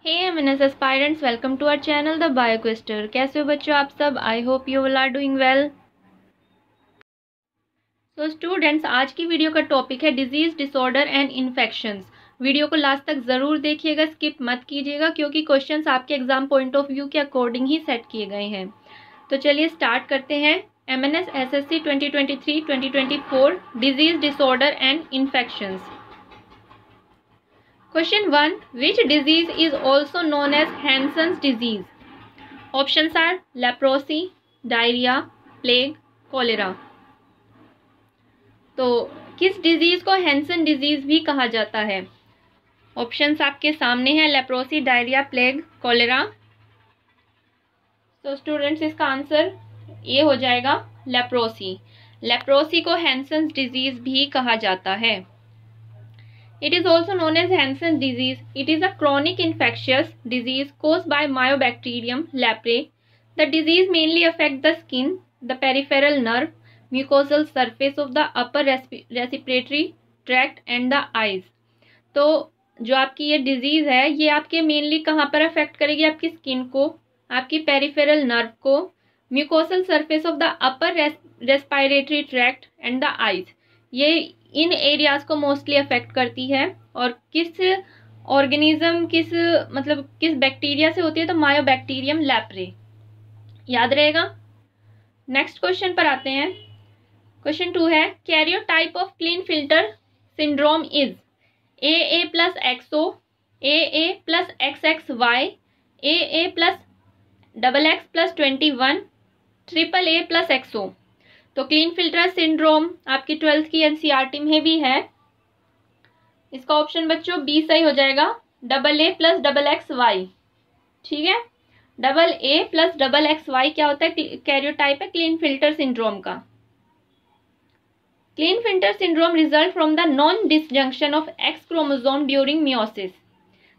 Hey MNS aspirants, welcome to our channel the bioquister. कैसे हो बच्चों आप सब? I hope you will are doing well. So students, आज की वीडियो का टॉपिक है disease, disorder and infections. Video को लास्ट तक ज़रूर देखिएगा, स्किप मत कीजिएगा, क्योंकि क्वेश्चंस आपके एग्जाम पॉइंट ऑफ व्यू के अकॉर्डिंग ही सेट किए गए हैं। तो चलिए स्टार्ट करते हैं। MNS SSC 2023-2024 disease, disorder and infections. Question 1. Which disease is also known as Hansen's disease? Options are leprosy, diarrhea, plague, cholera. तो किस डिजीज को हैंसन डिजीज भी कहा जाता है? ऑप्शंस आपके सामने हैं, लेप्रोसी, डायरिया, प्लेग, कॉलेरा। तो स्टूडेंट्स, इसका आंसर ये हो जाएगा लेप्रोसी। लेप्रोसी को हैंसन डिजीज भी कहा जाता है। It is also known as Hansen's disease. It is a chronic infectious disease caused by Mycobacterium leprae. The disease mainly affects the skin, the peripheral nerve, mucosal surface of the upper respiratory tract and the eyes. तो जो आपकी ये disease है, ये आपके mainly कहाँ पर affect करेगी? आपकी स्किन को, आपकी पेरिफेरल नर्व को, mucosal surface of the upper respiratory tract and the eyes. ये इन एरियाज को मोस्टली अफेक्ट करती है। और किस ऑर्गेनिज्म, किस बैक्टीरिया से होती है? तो मायोबैक्टीरियम लेप्रे। याद रहेगा। नेक्स्ट क्वेश्चन पर आते हैं। क्वेश्चन 2 है, karyotype of clean filter syndrome is AA plus XO, AA plus XXY, AA plus XX plus 21, AAA plus XO। तो क्लीन फिल्टर सिंड्रोम आपकी 12th की एनसीईआरटी में भी है। इसका ऑप्शन बच्चों बी सही हो जाएगा, AA प्लस XXY। ठीक है, AA प्लस XXY क्या होता है? कैरियोटाइप है क्लीन फिल्टर सिंड्रोम का। Clean filter syndrome result from the non disjunction of X chromosome during meiosis.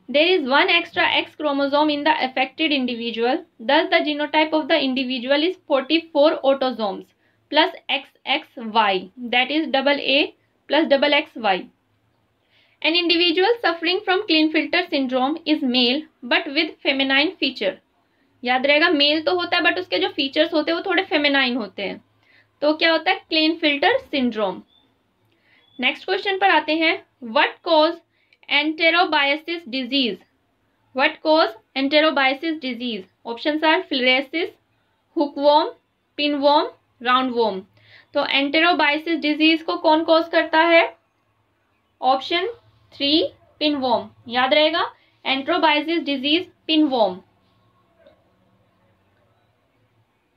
There is one extra X chromosome in the affected individual. Thus, the genotype of the individual is 44 autosomes plus XXY, that is AA plus XXY. An individual suffering from Klinefelter syndrome is male but with feminine feature. याद रहेगा, mail तो होता है but उसके जो features होते हैं वो थोड़े फेमिनाइन होते हैं। तो क्या होता है? क्लीनफिल्टर सिंड्रोम। नेक्स्ट क्वेश्चन पर आते हैं। What cause enterobiasis disease? What cause enterobiasis disease? Options are filariasis, hookworm, pinworm, roundworm. तो एंटेरोबायसिस डिजीज को कौन कॉज करता है? Option 3 pinworm. याद रहेगा, enterobiasis disease pinworm.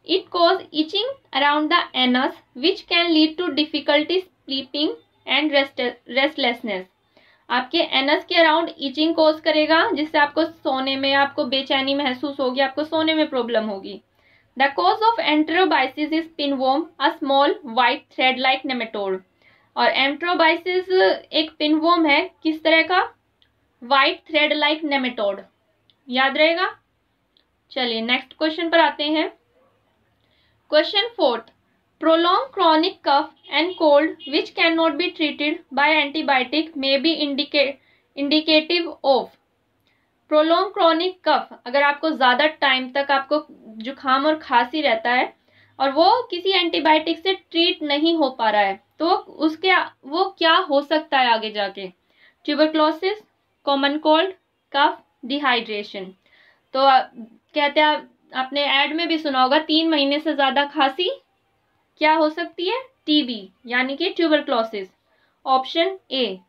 It cause itching around the anus which can lead to difficulty sleeping and restlessness. आपके anus के around itching cause करेगा, जिससे आपको सोने में आपको बेचैनी महसूस होगी, आपको सोने में प्रॉब्लम होगी। The cause of enterobiasis is pinworm, a small white thread like nematode. और एंटेरोबायसिस एक पिनवॉर्म है, किस तरह का? White thread like nematode. याद रहेगा। चलिए नेक्स्ट क्वेश्चन पर आते हैं। Question 4, prolonged chronic cough and cold which cannot be treated by antibiotic may be indicative of। prolonged chronic cough, अगर आपको ज़्यादा टाइम तक आपको जुखाम और खांसी रहता है और वो किसी एंटीबायोटिक से ट्रीट नहीं हो पा रहा है, तो वो क्या हो सकता है आगे जाके? ट्यूबरक्लोसिस, कॉमन कोल्ड, कफ, डिहाइड्रेशन। तो कहते हैं, आपने ऐड में भी सुना होगा, 3 महीने से ज़्यादा खांसी क्या हो सकती है? टीबी, यानी कि tuberculosis. Option A.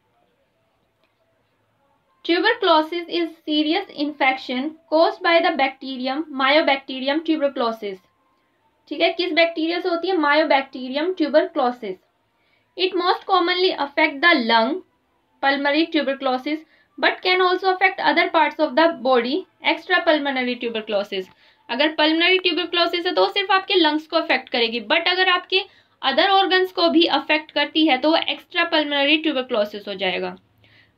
Tuberculosis is serious infection caused by the bacterium Mycobacterium tuberculosis. ठीक है, किस बैक्टीरिया से होती है? Mycobacterium tuberculosis. It most commonly affect the lung, pulmonary tuberculosis, but can also affect other parts of the body, extra pulmonary tuberculosis. अगर pulmonary tuberculosis है तो सिर्फ आपके लंग्स को अफेक्ट करेगी, बट अगर आपके अदर ऑर्गन्स को भी अफेक्ट करती है तो वो एक्स्ट्रा पल्मोनरी ट्यूबरक्लोसिस हो जाएगा।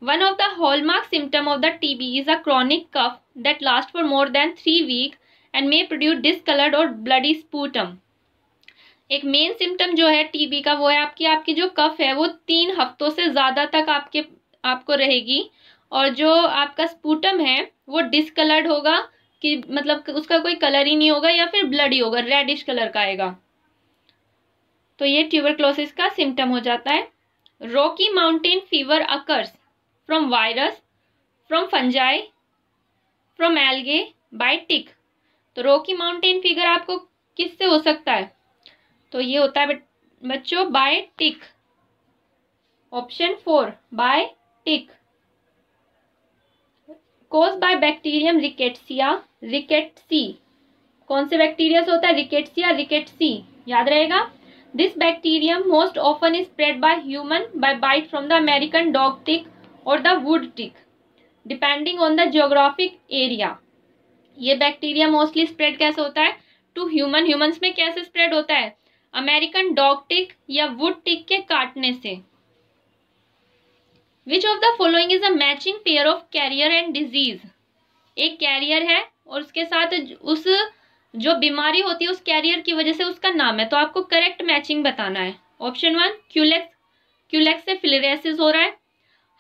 One of the hallmark symptom of the TB is a chronic cough that last for more than 3 week and may produce discoloured और ब्लडी स्पूटम। एक मेन सिम्टम जो है टीबी का वो है आपकी जो कफ है वो 3 हफ्तों से ज़्यादा तक आपको रहेगी, और जो आपका स्पूटम है वो डिसकलर्ड होगा कि मतलब उसका कोई कलर ही नहीं होगा या फिर ब्लडी होगा, रेडिश कलर का आएगा। तो ये ट्यूबरक्लोसिस का सिम्टम हो जाता है। Rocky Mountain fever occurs from virus, from fungi, from algae, by tick. तो रॉकी माउंटेन फीवर आपको किससे हो सकता है? तो ये होता है बच्चों by tick, option 4 by tick. Cause by bacterium rickettsia, rickettsii. कौन से बैक्टीरिया से होता है? रिकेट्सिया, रिकेट्सी, याद रहेगा। This bacterium most often is spread by human by bite from the American dog tick और the wood tick depending on the geographic area. ये bacteria mostly spread कैसे होता है? To human. ह्यूमंस में कैसे spread होता है? अमेरिकन डॉग टिक या वुड टिक के काटने से। Which of the following is a matching pair of carrier and disease? एक कैरियर है और उसके साथ उस जो बीमारी होती है उस कैरियर की वजह से उसका नाम है, तो आपको करेक्ट मैचिंग बताना है। ऑप्शन 1 क्यूलेक्स, क्यूलेक्स से फिलेरियासिस हो रहा है।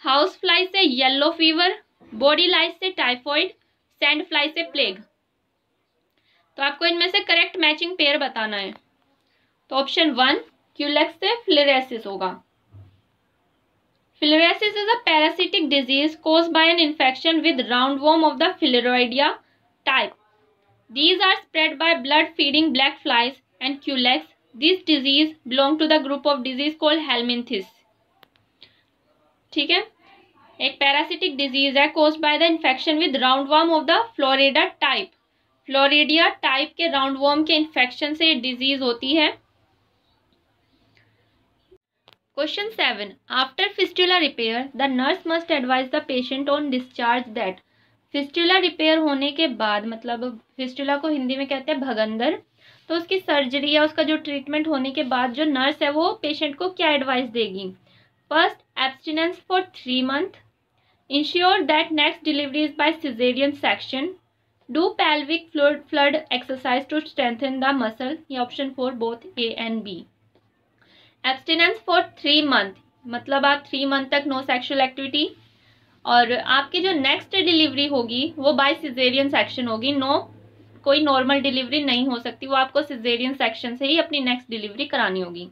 हाउस फ्लाई से येलो फीवर, बॉडी लाइस से टाइफॉइड, सैंड फ्लाई से प्लेग। तो आपको इनमें से करेक्ट मैचिंग पेयर बताना है। तो ऑप्शन 1 क्यूलेक्स से फिलेरियासिस होगा। Filariasis is a parasitic disease caused by an infection with roundworm of the Filaroidea type. These are spread by blood-feeding black flies and culex. This disease belong to the group of disease called helminthes. ठीक है, एक parasitic disease है caused by the infection with roundworm of the Florida type. Florida type के roundworm के infection से disease होती है। Question 7. After fistula repair, the nurse must advise the patient on discharge that. Fistula repair होने के बाद, मतलब फिस्टुला को हिंदी में कहते हैं भगंदर, तो उसकी सर्जरी या उसका जो ट्रीटमेंट होने के बाद जो नर्स है वो पेशेंट को क्या एडवाइस देगी? First, abstinence for 3 months, ensure that next delivery is by caesarean section, do pelvic flood exercise to strengthen the muscle, या option 4 both A and B. Abstinence for 3 months मतलब आप 3 month तक no sexual activity, और आपकी जो next delivery होगी वो bye caesarean section होगी। कोई नॉर्मल डिलीवरी नहीं हो सकती, वो आपको सिजेरियन सेक्शन से ही अपनी नेक्स्ट डिलीवरी करानी होगी।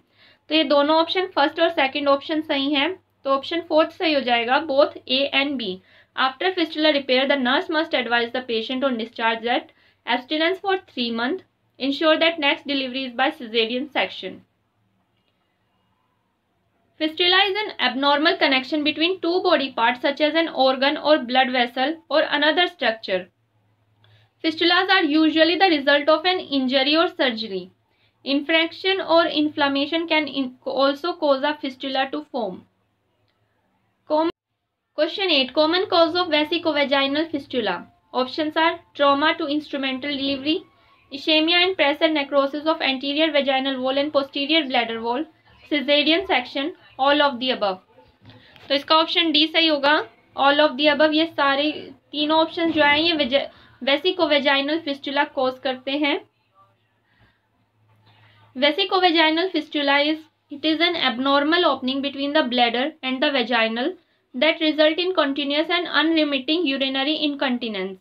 तो ये दोनों ऑप्शन फर्स्ट और सेकंड ऑप्शन सही हैं, तो ऑप्शन 4 सही हो जाएगा, both A and B. After fistula repair the nurse must advise the patient on discharge that abstinence for 3 months, ensure that next delivery is by caesarean section. Fistula is an abnormal connection between two body parts such as an organ or blood vessel or another structure. Fistulas are usually the result of an injury or surgery. Infection or inflammation can also cause a fistula to form. Question 8. Common cause of vesicovaginal fistula. Options are trauma to instrumental delivery, ischemia and pressure necrosis of anterior vaginal wall and posterior bladder wall, caesarean section, all of the above. तो इसका option D सही होगा, all of the above. ये सारे तीनों option जो हैं ये वेसिकोवेजाइनल फिस्टुला कॉज करते हैं। Vesicovaginal fistula it is an abnormal opening between the bladder and the vaginal that result in continuous and unremitting urinary incontinence.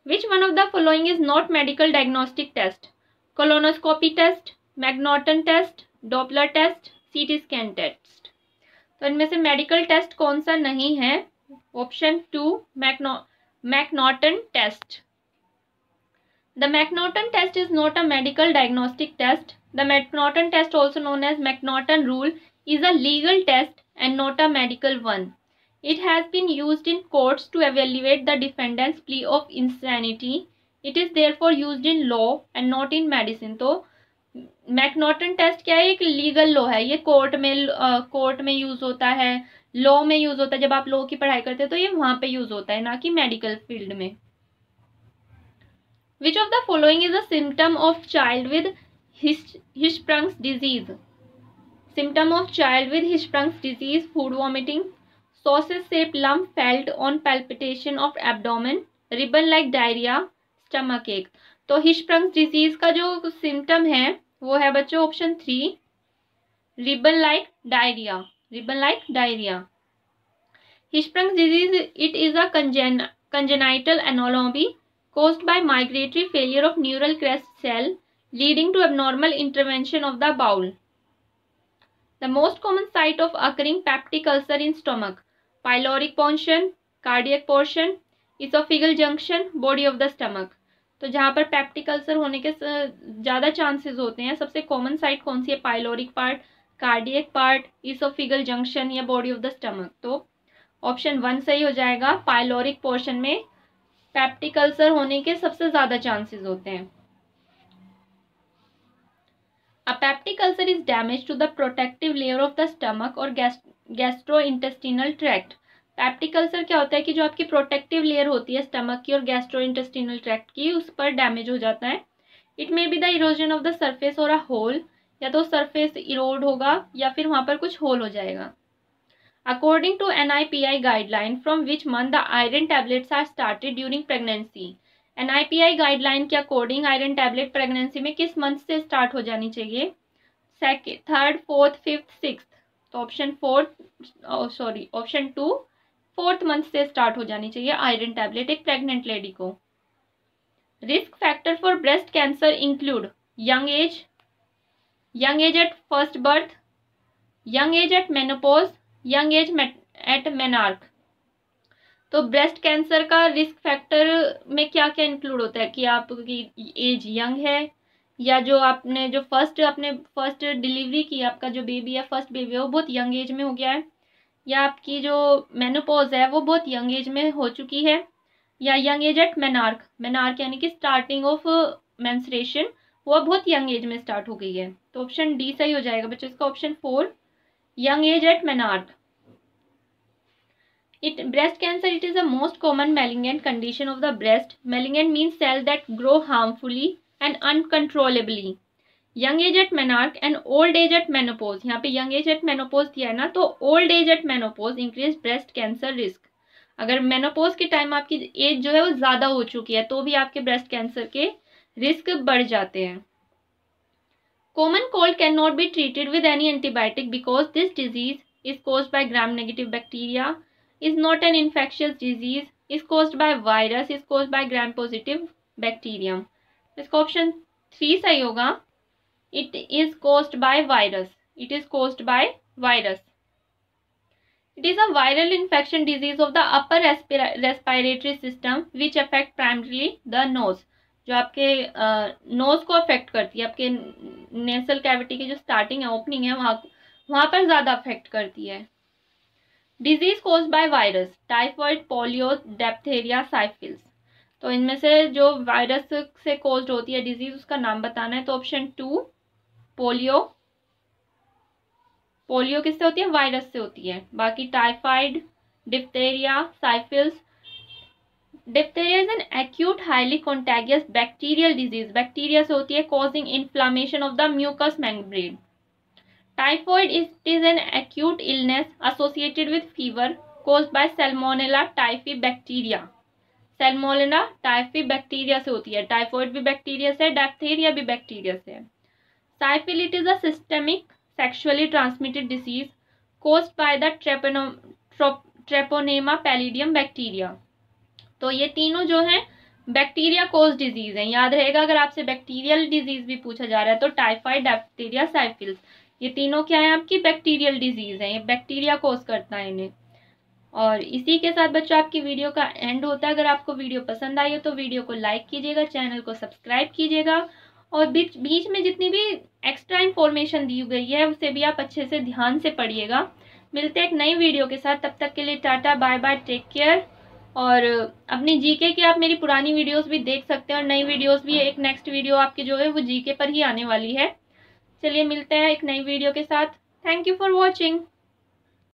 Which one of the following is not medical diagnostic test? Colonoscopy test, M'Naghten test, Doppler test, CT scan test. तो इनमें से medical test कौन सा नहीं है? Option 2 M'Naghten test. The M'Naghten test is not a medical diagnostic test. The M'Naghten test also known as M'Naghten rule is a legal test and not a medical one. It has been used in courts to evaluate the defendant's plea of insanity. It is therefore used in law and not in medicine. तो मैग्नॉटन test क्या है? एक legal law है, ये court में use होता है, law में यूज होता है। जब आप लॉ की पढ़ाई करते हैं तो ये वहां पे यूज होता है, ना कि मेडिकल फील्ड में। Which of the following is a symptom of child with Hirschsprung's disease? Symptom of child with Hirschsprung's disease: food vomiting, sausage-shaped lump felt on palpitation of abdomen, ribbon-like diarrhea, stomach ache. तो Hirschsprung's disease का जो symptom है वो है बच्चों option 3 ribbon-like diarrhea. Hirschsprung's disease it is a congenital anomalogy caused by migratory failure of neural crest cell leading to abnormal intervention of the bowel. The most common site of occurring peptic ulcer in stomach: pyloric portion, cardiac portion, esophageal junction, body of the stomach. तो जहाँ पर peptic ulcer होने के ज़्यादा chances होते हैं, सबसे common site कौन सी है? Pyloric part, cardiac part, oesophageal junction या बॉडी ऑफ द स्टमक। तो ऑप्शन 1 सही हो जाएगा। पाइलोरिक पोर्शन में पेप्टिक अल्सर होने के सबसे ज़्यादा चांसेस होते हैं। A peptic ulcer is damage to the protective layer of the stomach or gastrointestinal tract. Peptic ulcer क्या होता है कि जो आपकी प्रोटेक्टिव लेयर होती है स्टमक की और गैस्ट्रोइंटेस्टिनल ट्रैक्ट की, उस पर डैमेज हो जाता है। It may be the erosion of the surface और अ होल, या तो सरफेस इरोड होगा या फिर वहां पर कुछ होल हो जाएगा। According to NIPI guideline from which month the iron tablets are started during pregnancy. NIPI guideline के अकॉर्डिंग आयरन टैबलेट प्रेगनेंसी में किस मंथ से स्टार्ट हो जानी चाहिए? Second, third, fourth, fifth, sixth. तो ऑप्शन 2 4th मंथ से स्टार्ट हो जानी चाहिए आयरन टैबलेट एक प्रेग्नेंट लेडी को। Risk factor for breast cancer include young age at first birth, young age at menopause, young age at menarche. तो breast cancer का risk factor में क्या क्या इंक्लूड होता है कि आपकी एज यंग है, या जो आपने जो फर्स्ट डिलीवरी की, आपका जो बेबी है फर्स्ट बेबी है वो बहुत यंग एज में हो गया है, या आपकी जो मेनोपॉज है वो बहुत यंग एज में हो चुकी है, या यंग एज एट मेनार्क यानी कि स्टार्टिंग ऑफ मेंस्ट्रुएशन वो बहुत यंग एज में स्टार्ट हो गई है। तो ऑप्शन डी सही हो जाएगा बच्चों, इसका option 4 young age at menarche. Breast cancer, it is the most common malignant condition of the breast. Malignant means cells that grow harmfully and uncontrollably. Young age at menarche and old age at menopause. यहाँ पे young age at menopause दिया है ना, तो old age at menopause increase breast cancer risk. अगर menopause के time आपकी as जो है वो ज़्यादा हो चुकी है तो भी आपके ब्रेस्ट कैंसर के रिस्क बढ़ जाते हैं। Common cold cannot be treated with any antibiotic because this disease is caused by gram-negative bacteria, is not an infectious disease, is caused by virus, is caused by gram-positive bacterium. इसका option 3 सही होगा। It is caused by virus. It is caused by virus. It is a viral infection disease of the upper respiratory system which affect primarily the nose. जो आपके knows को affect करती है, आपके nasal cavity की जो स्टार्टिंग है, opening है, वहां पर ज्यादा अफेक्ट करती है। Disease caused by virus: typhoid, polio, diphtheria, साइफिल्स। तो इनमें से जो वायरस से कोज्ड होती है डिजीज उसका नाम बताना है। तो ऑप्शन 2 पोलियो। पोलियो किससे होती है? वायरस से होती है। बाकी typhoid, diphtheria, syphilis. Diphtheria is an acute highly contagious bacterial disease, bacteria से होती है, causing inflammation of the mucous membrane. Typhoid is an acute illness associated with fever caused by salmonella typhi bacteria. Salmonella typhi bacteria से होती है। Typhoid भी bacteria से, diphtheria भी bacteria से है। Syphilis it is a systemic sexually transmitted disease caused by the treponema pallidum bacteria. तो ये तीनों जो हैं बैक्टीरिया कोज डिजीज हैं। याद रहेगा अगर आपसे बैक्टीरियल डिजीज भी पूछा जा रहा है तो टाइफाइड, डिप्थीरिया, साइफिल्स, ये तीनों क्या है? आपकी बैक्टीरियल डिजीज है, ये बैक्टीरिया कोज करता है इन्हें। और इसी के साथ बच्चों आपकी वीडियो का एंड होता है। अगर आपको वीडियो पसंद आई हो तो वीडियो को लाइक कीजिएगा, चैनल को सब्सक्राइब कीजिएगा, और बीच में जितनी भी एक्स्ट्रा इन्फॉर्मेशन दी गई है उसे भी आप अच्छे से ध्यान से पढ़िएगा। मिलते हैं एक नई वीडियो के साथ, तब तक के लिए tata, bye bye, take care. और अपनी जीके की आप मेरी पुरानी वीडियोस भी देख सकते हैं, और नई वीडियोस भी, एक नेक्स्ट वीडियो आपकी जो है वो जीके पर ही आने वाली है। चलिए मिलते हैं एक नई वीडियो के साथ। Thank you for watching.